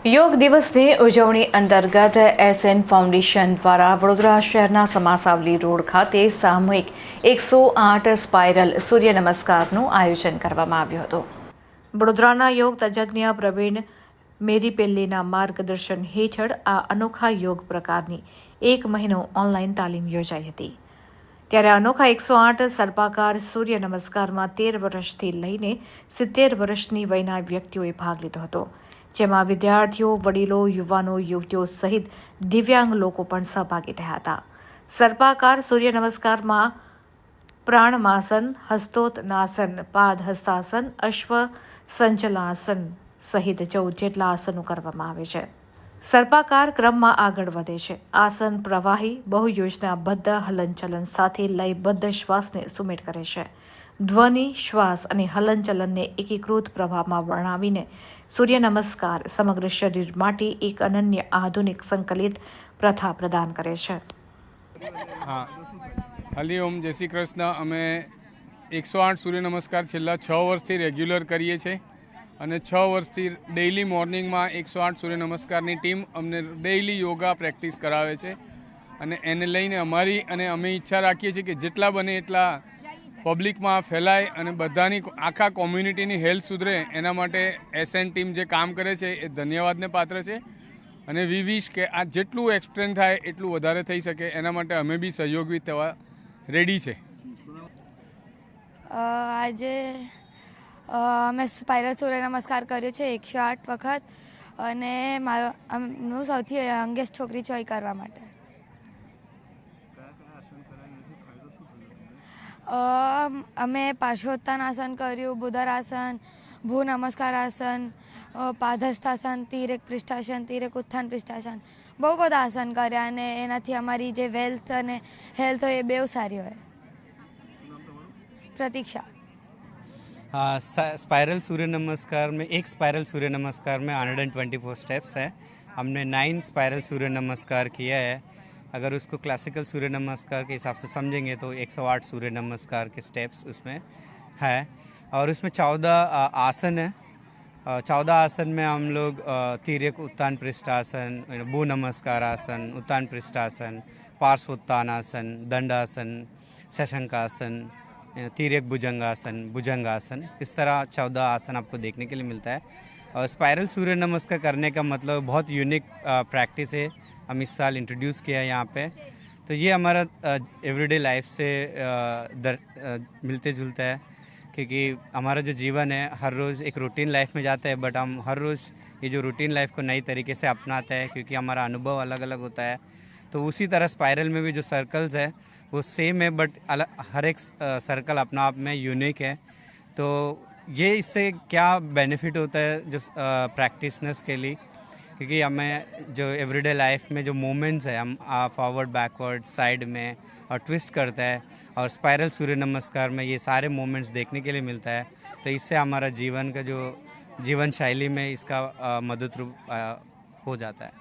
યોગ દિવસની ઉજવણી અંતર્ગત એસએન ફાઉન્ડેશન દ્વારા વડોદરા શહેરના સમાસાવલી રોડ ખાતે સામૂહિક 108 સ્પાઇરલ સૂર્ય નમસ્કારનું આયોજન કરવામાં આવ્યું હતું। વડોદરાના યોગ તજજ્ઞ પ્રવીણ મેરીપેલ્લેના માર્ગદર્શન હેઠળ આ અનોખા યોગ પ્રકારની 1 મહિનો ઓનલાઈન તાલીમ યોજાઈ હતી। ત્યારે અનોખા 108 સર્પાકાર સૂર્ય નમસ્કારમાં 13 વર્ષથી લઈને 70 વર્ષની વયના વ્યક્તિઓએ ભાગ લીધો હતો, જેમાં વિદ્યાર્થીઓ, વડીલો, યુવાનો, યુવતીઓ સહિત દિવ્યાંગ લોકો પણ સહભાગી થયા હતા। સર્પાકાર સૂર્ય નમસ્કારમાં પ્રાણમાસન, હસ્તોત્નાસન, પાદ હસ્તાસન, અશ્વ સંચલાસન સહિત 14 જેટલા આસનો કરવામાં આવે છે। સર્પાકાર ક્રમમાં આગળ વધે છે। આસન પ્રવાહી, બહુયોજનાબદ્ધ હલનચલન સાથે લયબદ્ધ શ્વાસને સુમેળ કરે છે। ધ્વનિ, શ્વાસ અને હલનચલનને એકીકૃત પ્રવાહમાં વર્ણવીને સૂર્ય નમસ્કાર સમગ્ર શરીર માટે એક અનન્ય આધુનિક સંકલિત પ્રથા પ્રદાન કરે છે। હા, હરિઓમ, જય શ્રી કૃષ્ણ। અમે 108 સૂર્ય નમસ્કાર છેલ્લા 6 વર્ષથી રેગ્યુલર કરીએ છીએ અને 6 વર્ષથી ડેઇલી મોર્નિંગમાં 108 સૂર્ય નમસ્કારની ટીમ અમને ડેઇલી યોગા પ્રેક્ટિસ કરાવે છે અને એને લઈને અમે ઈચ્છા રાખીએ છીએ કે જેટલા બને એટલા પબ્લિકમાં ફેલાય અને બધાની આખા કોમ્યુનિટીની હેલ્થ સુધરે એના માટે એસએન ટીમ જે કામ કરે છે એ ધન્યવાદને પાત્ર છે અને વી વિશ કે આ જેટલું એક્સટેન્ડ થાય એટલું વધારે થઈ શકે એના માટે અમે બી સહયોગી થવા રેડી છે। આજે અમે સ્પાઇરલ સૂર્ય નમસ્કાર કર્યો છે 108 વખત અને હું સૌથી યંગેસ્ટ છોકરી છું એ કરવા માટે। અમે પાર્શ્વોત્તાનાસન કર્યું, બુધરાસન, ભૂ નમસ્કાર આસન, પાદહસ્તાસન, તિર્યક પૃષ્ઠાસન, તિર્યક ઉત્થાન પૃષ્ઠાસન, બહુ બધા આસન કર્યા અને એનાથી અમારી જે વેલ્થ અને હેલ્થ હોય એ બહુ સારી હોય। પ્રતીક્ષા। हाँ, स्पाइरल सूर्य नमस्कार में एक स्पाइरल सूर्य नमस्कार में 124 स्टेप्स है। हमने 9 स्पाइरल सूर्य नमस्कार किया है। अगर उसको क्लासिकल सूर्य नमस्कार के हिसाब से समझेंगे तो 108 सूर्य नमस्कार के स्टेप्स उसमें है और उसमें 14 आसन है। 14 आसन में हम लोग तिर्यक उत्थान पृष्ठासन, भू नमस्कार आसन, उत्थान पृष्ठासन, पार्श्व उत्थानासन, दंडासन, शशंकासन, तिर्यक भुजंगासन, इस तरह 14 आसन आपको देखने के लिए मिलता है। और स्पाइरल सूर्य नमस्कार करने का मतलब बहुत यूनिक प्रैक्टिस है। हम इस साल इंट्रोड्यूस किया है यहाँ पे, तो ये हमारा एवरीडे लाइफ से मिलते जुलता है क्योंकि हमारा जो जीवन है हर रोज़ एक रूटीन लाइफ में जाता है, बट हम हर रोज़ ये जो रूटीन लाइफ को नई तरीके से अपनाते हैं क्योंकि हमारा अनुभव अलग अलग होता है। तो उसी तरह स्पाइरल में भी जो सर्कल्स है वो सेम है, बट हर एक सर्कल अपना आप में यूनिक है। तो ये इससे क्या बेनिफिट होता है जो प्रैक्टिशनर्स के लिए, क्योंकि हमें जो एवरीडे लाइफ में जो मूवमेंट्स है हम फॉरवर्ड, बैकवर्ड, साइड में और ट्विस्ट करता है और स्पाइरल सूर्य नमस्कार में ये सारे मूवमेंट्स देखने के लिए मिलता है। तो इससे हमारा जीवन का जो जीवन शैली में इसका मदद रूप हो जाता है।